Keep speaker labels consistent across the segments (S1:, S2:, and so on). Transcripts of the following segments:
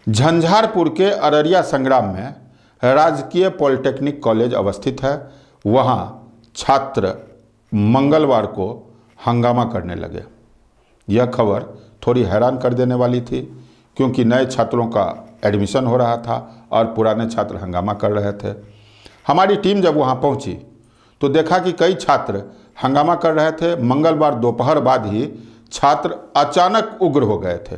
S1: झंझारपुर के अररिया संग्राम में राजकीय पॉलिटेक्निक कॉलेज अवस्थित है। वहां छात्र मंगलवार को हंगामा करने लगे। यह खबर थोड़ी हैरान कर देने वाली थी, क्योंकि नए छात्रों का एडमिशन हो रहा था और पुराने छात्र हंगामा कर रहे थे। हमारी टीम जब वहां पहुंची तो देखा कि कई छात्र हंगामा कर रहे थे। मंगलवार दोपहर बाद ही छात्र अचानक उग्र हो गए थे।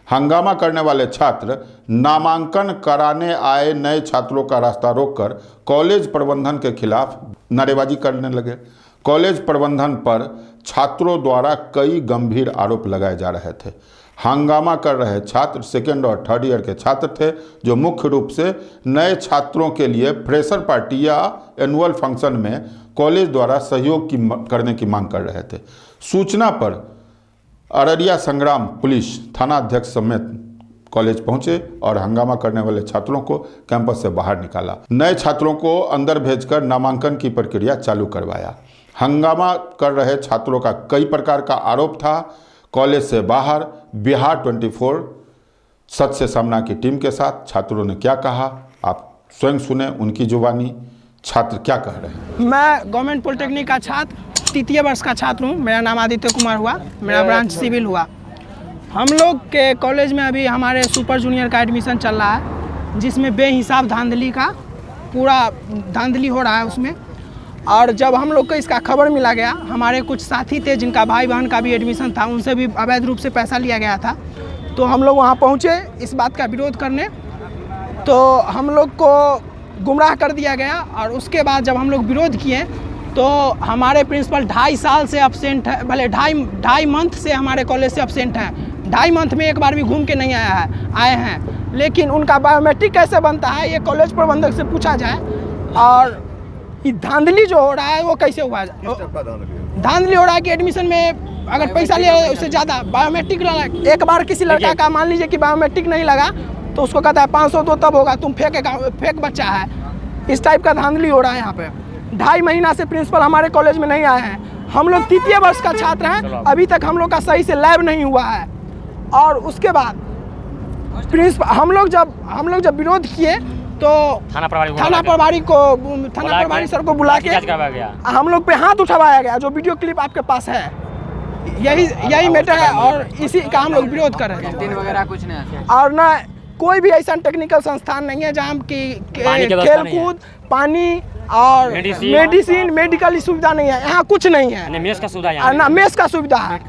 S1: हंगामा करने वाले छात्र नामांकन कराने आए नए छात्रों का रास्ता रोककर कॉलेज प्रबंधन के खिलाफ नारेबाजी करने लगे। कॉलेज प्रबंधन पर छात्रों द्वारा कई गंभीर आरोप लगाए जा रहे थे। हंगामा कर रहे छात्र सेकेंड और थर्ड ईयर के छात्र थे, जो मुख्य रूप से नए छात्रों के लिए फ्रेशर पार्टी या एनुअल फंक्शन में कॉलेज द्वारा सहयोग करने की मांग कर रहे थे। सूचना पर अररिया संग्राम पुलिस थाना अध्यक्ष समेत कॉलेज पहुंचे और हंगामा करने वाले छात्रों को कैंपस से बाहर निकाला। नए छात्रों को अंदर भेजकर नामांकन की प्रक्रिया चालू करवाया। हंगामा कर रहे छात्रों का कई प्रकार का आरोप था। कॉलेज से बाहर बिहार 24 सत्य सामना की टीम के साथ छात्रों ने क्या कहा, आप स्वयं सुने उनकी जुबानी। छात्र क्या कह रहे हैं।
S2: मैं गवर्नमेंट पॉलिटेक्निक का छात्र, तृतीय वर्ष का छात्र हूँ। मेरा नाम आदित्य कुमार हुआ, मेरा ब्रांच सिविल हुआ। हम लोग के कॉलेज में अभी हमारे सुपर जूनियर का एडमिशन चल रहा है, जिसमें बेहिसाब धांधली का पूरा धांधली हो रहा है उसमें। और जब हम लोग को इसका खबर मिला गया, हमारे कुछ साथी थे जिनका भाई बहन का भी एडमिशन था, उनसे भी अवैध रूप से पैसा लिया गया था। तो हम लोग वहाँ पहुँचे इस बात का विरोध करने, तो हम लोग को गुमराह कर दिया गया। और उसके बाद जब हम लोग विरोध किए तो हमारे प्रिंसिपल 2.5 साल से अब्सेंट है, भले ढाई मंथ से हमारे कॉलेज से अब्सेंट है। 2.5 मंथ में एक बार भी घूम के नहीं आए हैं। लेकिन उनका बायोमेट्रिक कैसे बनता है, ये कॉलेज प्रबंधक से पूछा जाए। और ये धांधली जो हो रहा है वो कैसे हुआ है। धांधली हो रहा है कि एडमिशन में अगर पैसा लिया उससे ज़्यादा बायोमेट्रिक लगा। एक बार किसी लड़का का मान लीजिए कि बायोमेट्रिक नहीं लगा तो उसको कहता है 500 दो तब होगा, तुम फेक बच्चा है। इस टाइप का धांधली हो रहा है यहाँ पे। 2.5 महीना से प्रिंसिपल हमारे कॉलेज में नहीं आए हैं। हम लोग तृतीय वर्ष का छात्र हैं, अभी तक हम लोग का सही से लैब नहीं हुआ है। और उसके बाद प्रिंसिपल हम लोग जब विरोध किए तो थाना प्रभारी सर को बुला के हम लोग पे हाथ उठवाया गया, जो वीडियो क्लिप आपके पास है। यही मैटर है और इसी का हम लोग विरोध कर रहे हैं। वगैरह कुछ नहीं, और ना कोई भी ऐसा टेक्निकल संस्थान नहीं है जहाँ की खेलकूद, पानी और मेडिसिन, मेडिकल सुविधा नहीं है। यहाँ कुछ नहीं है, मेस का सुविधा है।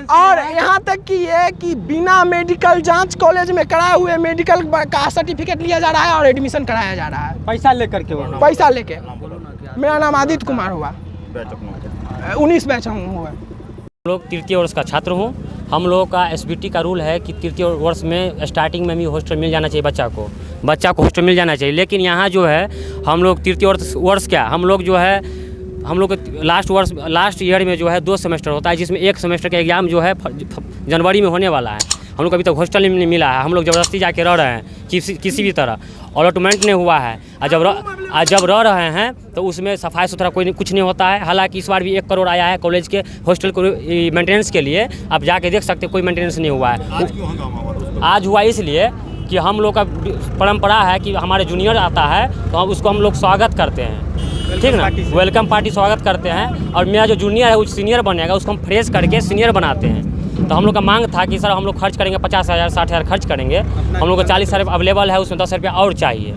S2: और यहाँ तक कि ये कि बिना मेडिकल जांच कॉलेज में कराए हुए मेडिकल का सर्टिफिकेट लिया जा रहा है और एडमिशन कराया जा रहा है पैसा लेके। मेरा नाम आदित्य कुमार हुआ, 19 बैच हुआ।
S3: लोग तृतीय वर्ष का छात्र हूँ। हम लोगों का एसबीटी का रूल है कि तृतीय वर्ष में स्टार्टिंग में भी हॉस्टल मिल जाना चाहिए बच्चा को हॉस्टल मिल जाना चाहिए। लेकिन यहाँ जो है हम लोग तृतीय वर्ष क्या हम लोग लास्ट ईयर में जो है 2 सेमेस्टर होता है, जिसमें एक सेमेस्टर का एग्ज़ाम जो है जनवरी में होने वाला है। हम लोग अभी तक हॉस्टल नहीं मिला है। हम लोग ज़बरदस्ती जाके रह रहे हैं किसी भी तरह। अलॉटमेंट नहीं हुआ है। जब रह रहे हैं तो उसमें सफाई सुथरा कुछ नहीं होता है। हालांकि इस बार भी 1 करोड़ आया है कॉलेज के हॉस्टल को मेंटेनेंस के लिए। आप जाके देख सकते कोई मेंटेनेंस नहीं हुआ है। आज हुआ इसलिए कि हम लोग का परंपरा है कि हमारे जूनियर आता है तो उसको हम लोग स्वागत करते हैं, ठीक ना, वेलकम पार्टी स्वागत करते हैं। और मेरा जो जूनियर है वो सीनियर बनेगा, उसको हम फ्रेश करके सीनियर बनाते हैं। तो हम लोग का मांग था कि सर हम लोग खर्च करेंगे 50,000 60,000 खर्च करेंगे, हम लोग को 40 रुपये अवेलेबल है, उसमें 10 रुपया और चाहिए।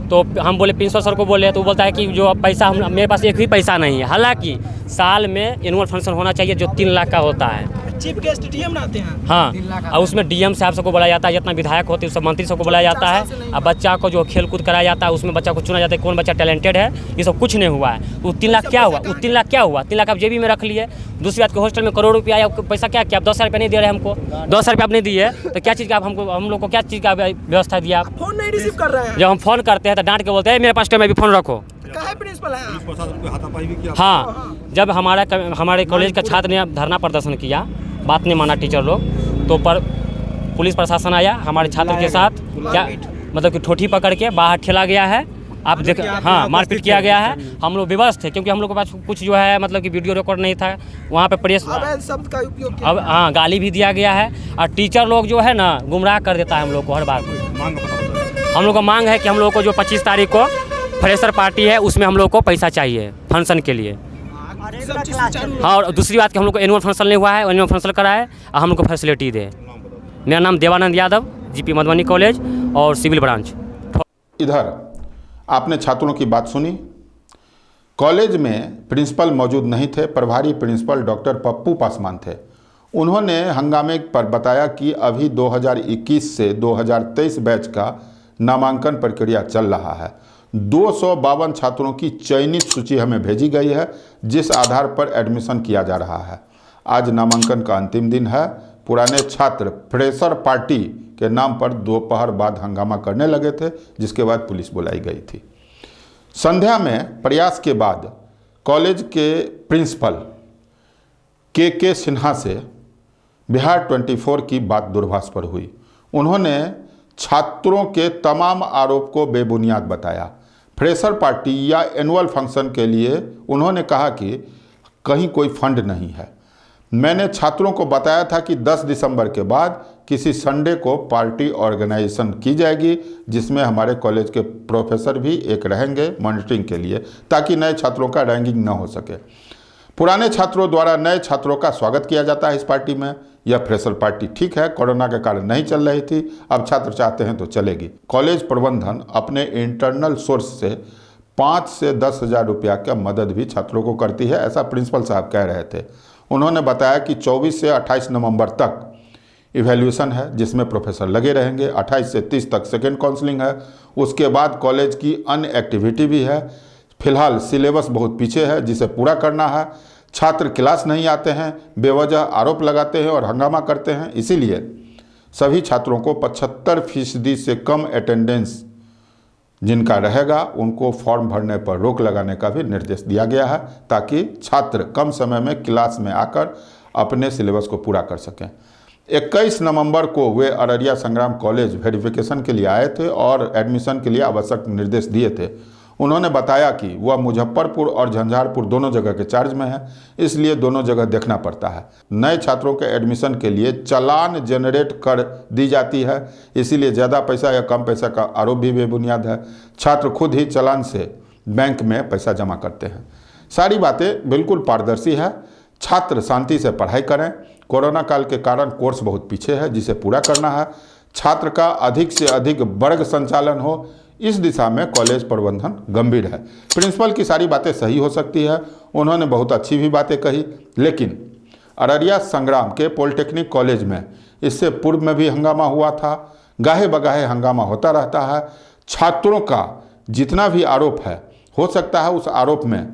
S3: तो हम बोले प्रिंसिपल सर को बोले, तो वो बोलता है कि जो पैसा मेरे पास एक भी पैसा नहीं है। हालांकि साल में एनुअल फंक्शन होना चाहिए जो 3 लाख का होता है।
S2: चीफ गेस्ट डीएम आते हैं,
S3: हाँ, और उसमें डीएम साहब सबको बुलाया जाता है, जितना विधायक होते हैं सब मंत्री सबको बुलाया जाता है। और बच्चा को जो खेल कूद कराया जाता है उसमें बच्चा को चुना जाता है कौन बच्चा टैलेंटेड है। ये सब कुछ नहीं हुआ है। वो 3 लाख क्या हुआ? 3 लाख आप जेबी में रख लिए। दूसरी बात के हॉस्टल में करोड़ रुपया आया, पैसा क्या 10 रुपये नहीं दे रहे हमको। 10 रुपये आप नहीं दिए तो क्या चीज़ का हम लोग को क्या चीज़ का व्यवस्था दिया?
S2: फोन नहीं रिसीव कर रहे हैं।
S3: जब हम फ़ोन करते हैं तो डांट के बोलते हैं मेरे पास टाइम में भी फ़ोन रखो। हाँ, जब हमारे कॉलेज का छात्र ने धरना प्रदर्शन किया, बात नहीं माना टीचर लोग, तो पर पुलिस प्रशासन आया हमारे छात्र के साथ। क्या मतलब कि ठोठी पकड़ के बाहर ठेला गया है आप देख, हाँ मारपीट किया गया है। हम लोग विवश थे क्योंकि हम लोग के पास कुछ जो है मतलब कि वीडियो रिकॉर्ड नहीं था। वहाँ पे प्रेस
S2: शब्द का उपयोग किया।
S3: अब हाँ गाली भी दिया गया है और टीचर लोग जो है ना गुमराह कर देता है हम लोग को हर बार। हम लोग का मांग है कि हम लोग को जो 25 तारीख को फ्रेशर पार्टी है उसमें हम लोग को पैसा चाहिए फंक्शन के लिए। हाँ और दूसरी बात कि हम लोग को एनुअल फंक्शन नहीं हुआ है, एनुअल फंक्शन कराए और हम लोग को फैसिलिटी दे। मेरा नाम देवानंद यादव, जीपी मधुबनी कॉलेज और सिविल ब्रांच।
S1: इधर आपने छात्रों की बात सुनी। कॉलेज में प्रिंसिपल मौजूद नहीं थे, प्रभारी प्रिंसिपल डॉक्टर पप्पू पासवान थे। उन्होंने हंगामे पर बताया कि अभी 2021 से 2023 बैच का नामांकन प्रक्रिया चल रहा है। 252 छात्रों की चयनित सूची हमें भेजी गई है, जिस आधार पर एडमिशन किया जा रहा है। आज नामांकन का अंतिम दिन है। पुराने छात्र फ्रेशर पार्टी के नाम पर दोपहर बाद हंगामा करने लगे थे, जिसके बाद पुलिस बुलाई गई थी। संध्या में प्रयास के बाद कॉलेज के प्रिंसिपल के सिन्हा से बिहार 24 की बात दूरभाष पर हुई। उन्होंने छात्रों के तमाम आरोप को बेबुनियाद बताया। फ्रेशर पार्टी या एनुअल फंक्शन के लिए उन्होंने कहा कि कहीं कोई फंड नहीं है। मैंने छात्रों को बताया था कि 10 दिसंबर के बाद किसी संडे को पार्टी ऑर्गेनाइजेशन की जाएगी, जिसमें हमारे कॉलेज के प्रोफेसर भी एक रहेंगे मॉनिटरिंग के लिए, ताकि नए छात्रों का रैंकिंग न हो सके। पुराने छात्रों द्वारा नए छात्रों का स्वागत किया जाता है इस पार्टी में। यह फ्रेशर पार्टी ठीक है, कोरोना के कारण नहीं चल रही थी, अब छात्र चाहते हैं तो चलेगी। कॉलेज प्रबंधन अपने इंटरनल सोर्स से 5 से 10 हज़ार रुपया का मदद भी छात्रों को करती है, ऐसा प्रिंसिपल साहब कह रहे थे। उन्होंने बताया कि 24 से 28 नवंबर तक इवैल्यूएशन है, जिसमें प्रोफेसर लगे रहेंगे। 28 से 30 तक सेकेंड काउंसलिंग है। उसके बाद कॉलेज की अन्य एक्टिविटी भी है। फिलहाल सिलेबस बहुत पीछे है, जिसे पूरा करना है। छात्र क्लास नहीं आते हैं, बेवजह आरोप लगाते हैं और हंगामा करते हैं। इसीलिए सभी छात्रों को 75% से कम अटेंडेंस जिनका रहेगा उनको फॉर्म भरने पर रोक लगाने का भी निर्देश दिया गया है, ताकि छात्र कम समय में क्लास में आकर अपने सिलेबस को पूरा कर सकें। 21 नवंबर को वे अररिया संग्राम कॉलेज वेरिफिकेशन के लिए आए थे और एडमिशन के लिए आवश्यक निर्देश दिए थे। उन्होंने बताया कि वह मुजफ्फरपुर और झंझारपुर दोनों जगह के चार्ज में है, इसलिए दोनों जगह देखना पड़ता है। नए छात्रों के एडमिशन के लिए चालान जनरेट कर दी जाती है, इसीलिए ज़्यादा पैसा या कम पैसा का आरोप भी बेबुनियाद है। छात्र खुद ही चालान से बैंक में पैसा जमा करते हैं। सारी बातें बिल्कुल पारदर्शी है। छात्र शांति से पढ़ाई करें। कोरोना काल के कारण कोर्स बहुत पीछे है, जिसे पूरा करना है। छात्र का अधिक से अधिक वर्ग संचालन हो, इस दिशा में कॉलेज प्रबंधन गंभीर है। प्रिंसिपल की सारी बातें सही हो सकती है, उन्होंने बहुत अच्छी भी बातें कही, लेकिन अररिया संग्राम के पॉलिटेक्निक कॉलेज में इससे पूर्व में भी हंगामा हुआ था। गाहे बगाहे हंगामा होता रहता है। छात्रों का जितना भी आरोप है, हो सकता है उस आरोप में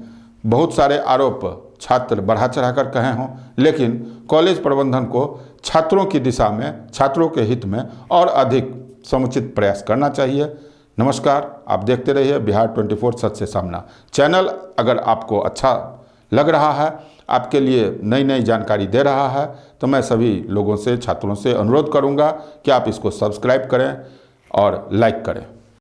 S1: बहुत सारे आरोप छात्र बढ़ा चढ़ा कर कहे हों, लेकिन कॉलेज प्रबंधन को छात्रों की दिशा में, छात्रों के हित में और अधिक समुचित प्रयास करना चाहिए। नमस्कार, आप देखते रहिए बिहार 24 सच से सामना चैनल। अगर आपको अच्छा लग रहा है, आपके लिए नई नई जानकारी दे रहा है, तो मैं सभी लोगों से, छात्रों से अनुरोध करूंगा कि आप इसको सब्सक्राइब करें और लाइक करें।